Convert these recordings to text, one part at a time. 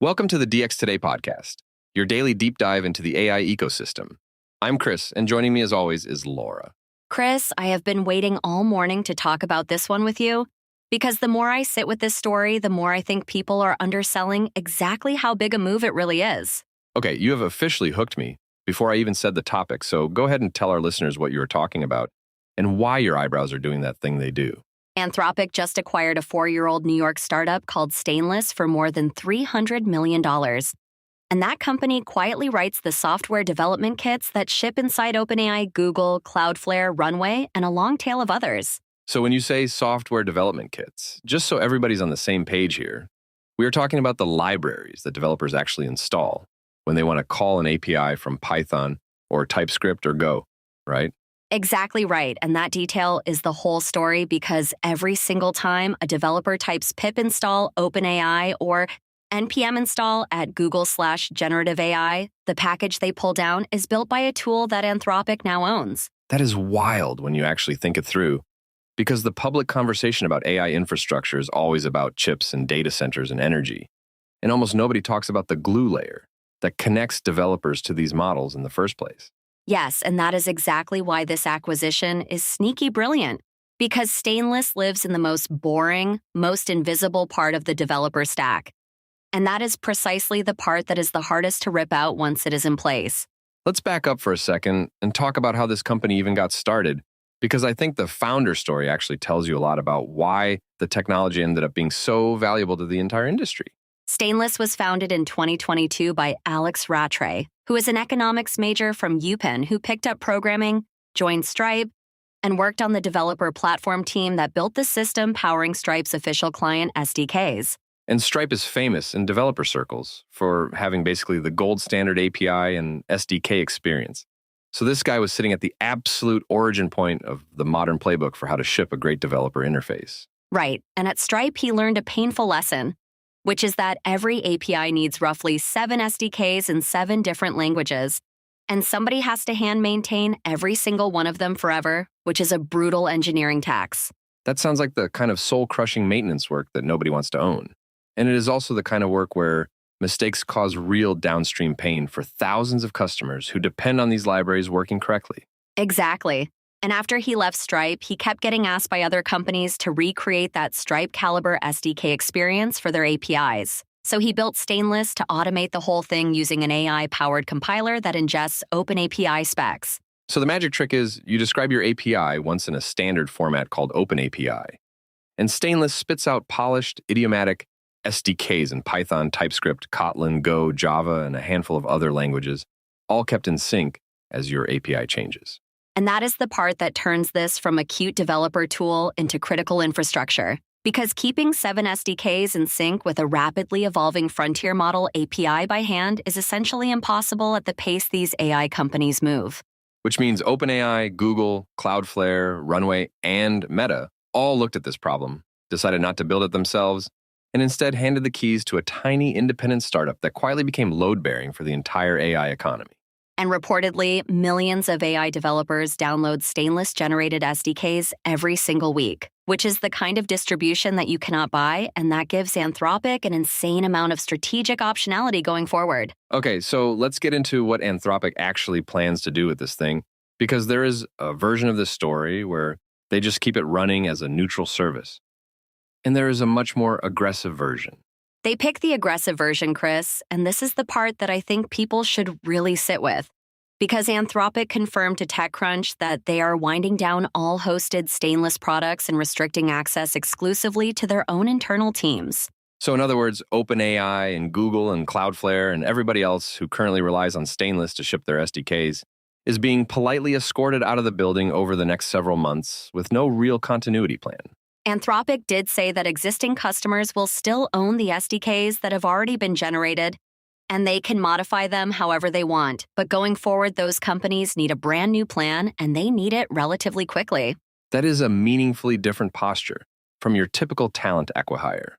Welcome to the DX Today podcast, your daily deep dive into the AI ecosystem. I'm Chris, and joining me as always is Laura. Chris, I have been waiting all morning to talk about this one with you because the more I sit with this story, the more I think people are underselling exactly how big a move it really is. Okay, you have officially hooked me before I even said the topic, so go ahead and tell our listeners what you were talking about and why your eyebrows are doing that thing they do. Anthropic just acquired a 4-year-old New York startup called Stainless for more than $300 million. And that company quietly writes the software development kits that ship inside OpenAI, Google, Cloudflare, Runway, and a long tail of others. So when you say software development kits, just so everybody's on the same page here, we are talking about the libraries that developers actually install when they want to call an API from Python or TypeScript or Go, right? Exactly right. And that detail is the whole story because every single time a developer types pip install OpenAI or npm install at Google/generative AI, the package they pull down is built by a tool that Anthropic now owns. That is wild when you actually think it through, because the public conversation about AI infrastructure is always about chips and data centers and energy. And almost nobody talks about the glue layer that connects developers to these models in the first place. Yes, and that is exactly why this acquisition is sneaky brilliant. Because Stainless lives in the most boring, most invisible part of the developer stack. And that is precisely the part that is the hardest to rip out once it is in place. Let's back up for a second and talk about how this company even got started, because I think the founder story actually tells you a lot about why the technology ended up being so valuable to the entire industry. Stainless was founded in 2022 by Alex Rattray, who is an economics major from UPenn who picked up programming, joined Stripe, and worked on the developer platform team that built the system powering Stripe's official client SDKs. And Stripe is famous in developer circles for having basically the gold standard API and SDK experience. So this guy was sitting at the absolute origin point of the modern playbook for how to ship a great developer interface. Right, and at Stripe he learned a painful lesson, which is that every API needs roughly 7 SDKs in 7 different languages, and somebody has to hand-maintain every single one of them forever, which is a brutal engineering tax. That sounds like the kind of soul-crushing maintenance work that nobody wants to own. And it is also the kind of work where mistakes cause real downstream pain for thousands of customers who depend on these libraries working correctly. Exactly. And after he left Stripe, he kept getting asked by other companies to recreate that Stripe-caliber SDK experience for their APIs. So he built Stainless to automate the whole thing using an AI-powered compiler that ingests OpenAPI specs. So the magic trick is you describe your API once in a standard format called OpenAPI, and Stainless spits out polished, idiomatic SDKs in Python, TypeScript, Kotlin, Go, Java, and a handful of other languages, all kept in sync as your API changes. And that is the part that turns this from a cute developer tool into critical infrastructure. Because keeping 7 SDKs in sync with a rapidly evolving frontier model API by hand is essentially impossible at the pace these AI companies move. Which means OpenAI, Google, Cloudflare, Runway, and Meta all looked at this problem, decided not to build it themselves, and instead handed the keys to a tiny independent startup that quietly became load-bearing for the entire AI economy. And reportedly, millions of AI developers download Stainless-generated SDKs every single week, which is the kind of distribution that you cannot buy, and that gives Anthropic an insane amount of strategic optionality going forward. Okay, so let's get into what Anthropic actually plans to do with this thing, because there is a version of this story where they just keep it running as a neutral service. And there is a much more aggressive version. They pick the aggressive version, Chris, and this is the part that I think people should really sit with. Because Anthropic confirmed to TechCrunch that they are winding down all hosted Stainless products and restricting access exclusively to their own internal teams. So in other words, OpenAI and Google and Cloudflare and everybody else who currently relies on Stainless to ship their SDKs is being politely escorted out of the building over the next several months with no real continuity plan. Anthropic did say that existing customers will still own the SDKs that have already been generated, and they can modify them however they want. But going forward, those companies need a brand new plan, and they need it relatively quickly. That is a meaningfully different posture from your typical talent acquihire,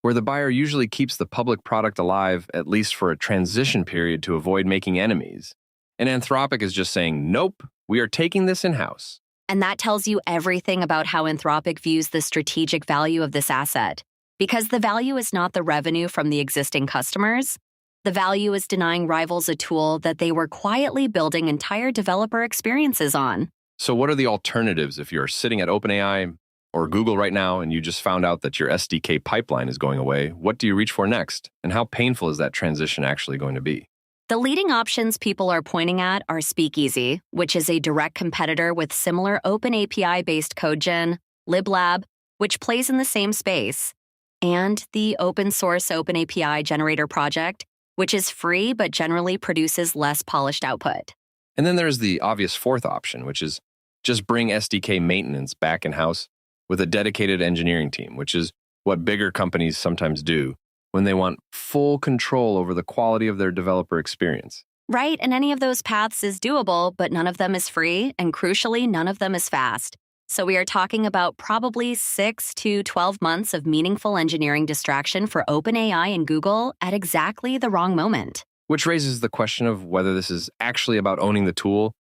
where the buyer usually keeps the public product alive at least for a transition period to avoid making enemies. And Anthropic is just saying, nope, we are taking this in-house. And that tells you everything about how Anthropic views the strategic value of this asset. Because the value is not the revenue from the existing customers. The value is denying rivals a tool that they were quietly building entire developer experiences on. So what are the alternatives if you're sitting at OpenAI or Google right now and you just found out that your SDK pipeline is going away? What do you reach for next? And how painful is that transition actually going to be? The leading options people are pointing at are Speakeasy, which is a direct competitor with similar open API-based code gen, LibLab, which plays in the same space, and the open source Open API Generator project, which is free but generally produces less polished output. And then there's the obvious fourth option, which is just bring SDK maintenance back in-house with a dedicated engineering team, which is what bigger companies sometimes do when they want full control over the quality of their developer experience. Right, and any of those paths is doable, but none of them is free, and crucially, none of them is fast. So we are talking about probably 6 to 12 months of meaningful engineering distraction for OpenAI and Google at exactly the wrong moment. Which raises the question of whether this is actually about owning the tool,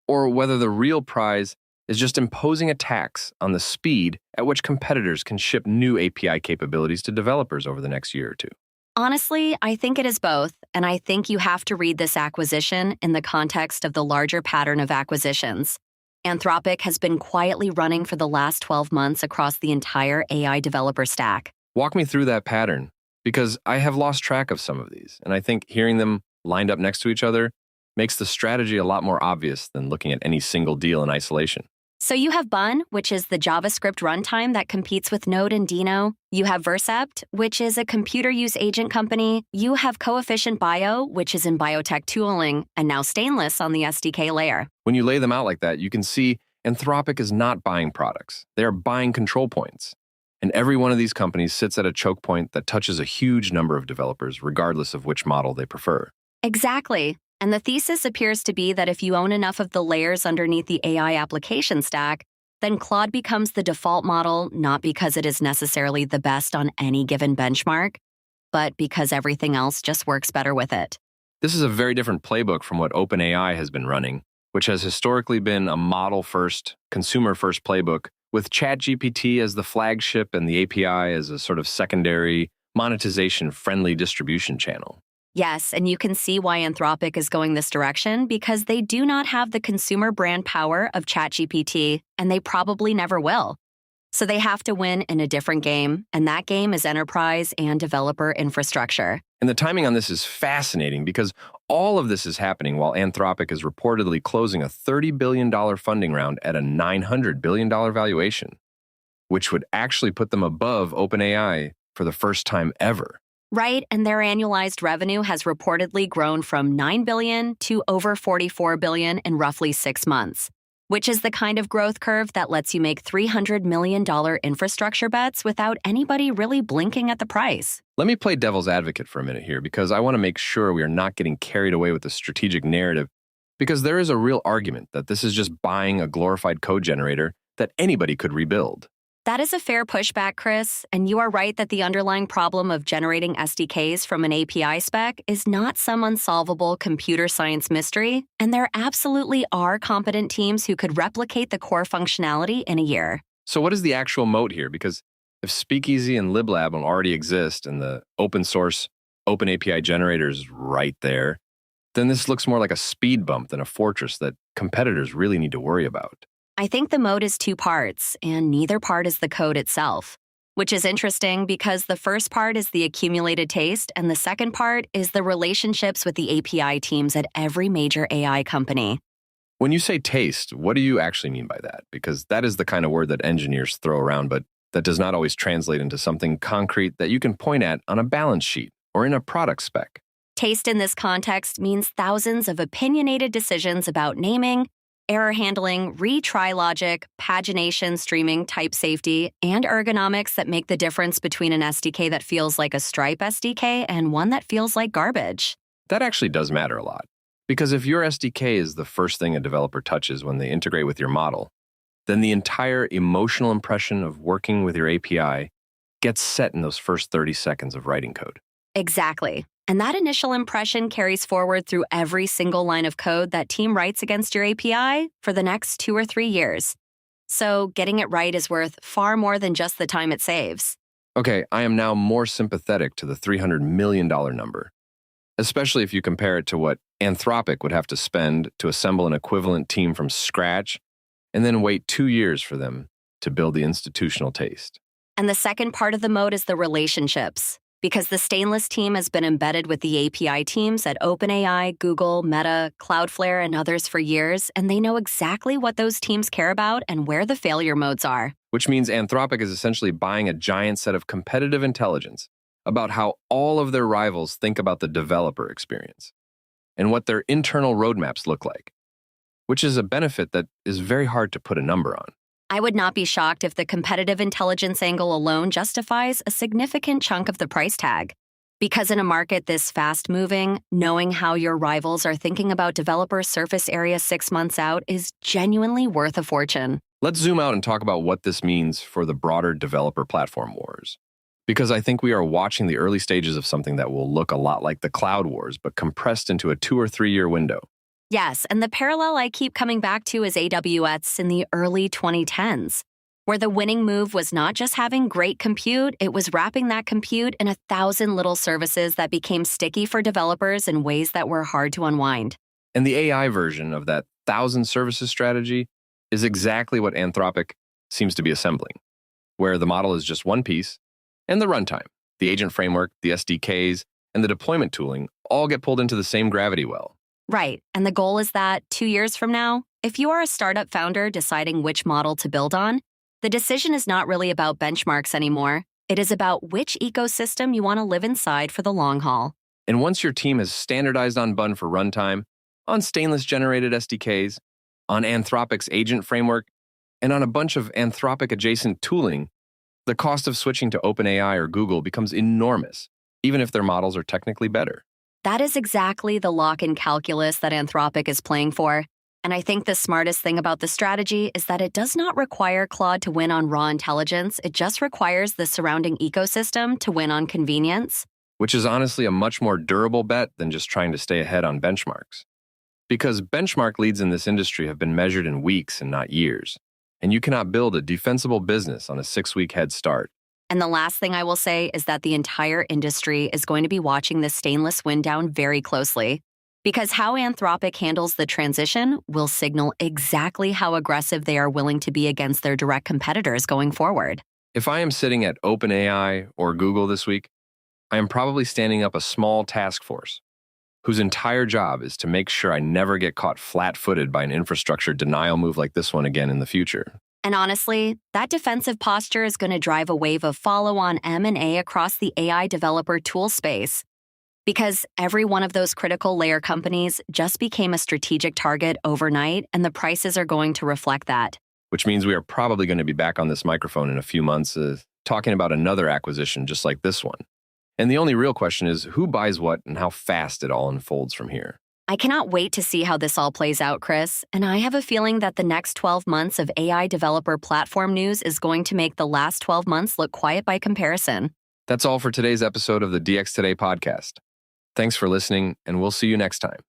or whether the real prize is just imposing a tax on the speed at which competitors can ship new API capabilities to developers over the next year or two. Honestly, I think it is both, and I think you have to read this acquisition in the context of the larger pattern of acquisitions. Anthropic has been quietly running for the last 12 months across the entire AI developer stack. Walk me through that pattern, because I have lost track of some of these, and I think hearing them lined up next to each other makes the strategy a lot more obvious than looking at any single deal in isolation. So you have Bun, which is the JavaScript runtime that competes with Node and Dino. You have Vercept, which is a computer use agent company. You have Coefficient Bio, which is in biotech tooling, and now Stainless on the SDK layer. When you lay them out like that, you can see Anthropic is not buying products. They are buying control points. And every one of these companies sits at a choke point that touches a huge number of developers, regardless of which model they prefer. Exactly. And the thesis appears to be that if you own enough of the layers underneath the AI application stack, then Claude becomes the default model, not because it is necessarily the best on any given benchmark, but because everything else just works better with it. This is a very different playbook from what OpenAI has been running, which has historically been a model-first, consumer-first playbook, with ChatGPT as the flagship and the API as a sort of secondary, monetization-friendly distribution channel. Yes, and you can see why Anthropic is going this direction because they do not have the consumer brand power of ChatGPT, and they probably never will. So they have to win in a different game, and that game is enterprise and developer infrastructure. And the timing on this is fascinating because all of this is happening while Anthropic is reportedly closing a $30 billion funding round at a $900 billion valuation, which would actually put them above OpenAI for the first time ever. Right, and their annualized revenue has reportedly grown from $9 billion to over $44 billion in roughly 6 months, which is the kind of growth curve that lets you make $300 million infrastructure bets without anybody really blinking at the price. Let me play devil's advocate for a minute here because I want to make sure we are not getting carried away with the strategic narrative, because there is a real argument that this is just buying a glorified code generator that anybody could rebuild. That is a fair pushback, Chris, and you are right that the underlying problem of generating SDKs from an API spec is not some unsolvable computer science mystery, and there absolutely are competent teams who could replicate the core functionality in a year. So what is the actual moat here? Because if Speakeasy and LibLab already exist and the open source Open API generator is right there, then this looks more like a speed bump than a fortress that competitors really need to worry about. I think the moat is 2 parts, and neither part is the code itself, which is interesting because the first part is the accumulated taste, and the second part is the relationships with the API teams at every major AI company. When you say taste, what do you actually mean by that? Because that is the kind of word that engineers throw around, but that does not always translate into something concrete that you can point at on a balance sheet or in a product spec. Taste in this context means thousands of opinionated decisions about naming, error handling, retry logic, pagination, streaming, type safety, and ergonomics that make the difference between an SDK that feels like a Stripe SDK and one that feels like garbage. That actually does matter a lot. Because if your SDK is the first thing a developer touches when they integrate with your model, then the entire emotional impression of working with your API gets set in those first 30 seconds of writing code. Exactly. And that initial impression carries forward through every single line of code that team writes against your API for the next 2 or 3 years. So getting it right is worth far more than just the time it saves. Okay, I am now more sympathetic to the $300 million number, especially if you compare it to what Anthropic would have to spend to assemble an equivalent team from scratch and then wait 2 years for them to build the institutional taste. And the second part of the moat is the relationships, because the Stainless team has been embedded with the API teams at OpenAI, Google, Meta, Cloudflare, and others for years, and they know exactly what those teams care about and where the failure modes are. Which means Anthropic is essentially buying a giant set of competitive intelligence about how all of their rivals think about the developer experience and what their internal roadmaps look like, which is a benefit that is very hard to put a number on. I would not be shocked if the competitive intelligence angle alone justifies a significant chunk of the price tag. Because in a market this fast-moving, knowing how your rivals are thinking about developer surface area 6 months out is genuinely worth a fortune. Let's zoom out and talk about what this means for the broader developer platform wars. Because I think we are watching the early stages of something that will look a lot like the cloud wars, but compressed into a 2 or 3 year window. Yes, and the parallel I keep coming back to is AWS in the early 2010s, where the winning move was not just having great compute, it was wrapping that compute in 1,000 little services that became sticky for developers in ways that were hard to unwind. And the AI version of that 1,000 services strategy is exactly what Anthropic seems to be assembling, where the model is just one piece, and the runtime, the agent framework, the SDKs, and the deployment tooling all get pulled into the same gravity well. Right, and the goal is that 2 years from now, if you are a startup founder deciding which model to build on, the decision is not really about benchmarks anymore. It is about which ecosystem you want to live inside for the long haul. And once your team has standardized on Bun for runtime, on Stainless-generated SDKs, on Anthropic's agent framework, and on a bunch of Anthropic-adjacent tooling, the cost of switching to OpenAI or Google becomes enormous, even if their models are technically better. That is exactly the lock-in calculus that Anthropic is playing for. And I think the smartest thing about the strategy is that it does not require Claude to win on raw intelligence. It just requires the surrounding ecosystem to win on convenience. Which is honestly a much more durable bet than just trying to stay ahead on benchmarks. Because benchmark leads in this industry have been measured in weeks and not years. And you cannot build a defensible business on a 6-week head start. And the last thing I will say is that the entire industry is going to be watching the Stainless win down very closely, because how Anthropic handles the transition will signal exactly how aggressive they are willing to be against their direct competitors going forward. If I am sitting at OpenAI or Google this week, I am probably standing up a small task force whose entire job is to make sure I never get caught flat-footed by an infrastructure denial move like this one again in the future. And honestly, that defensive posture is going to drive a wave of follow-on M&A across the AI developer tool space. Because every one of those critical layer companies just became a strategic target overnight, and the prices are going to reflect that. Which means we are probably going to be back on this microphone in a few months talking about another acquisition just like this one. And the only real question is who buys what and how fast it all unfolds from here. I cannot wait to see how this all plays out, Chris, and I have a feeling that the next 12 months of AI developer platform news is going to make the last 12 months look quiet by comparison. That's all for today's episode of the DX Today podcast. Thanks for listening, and we'll see you next time.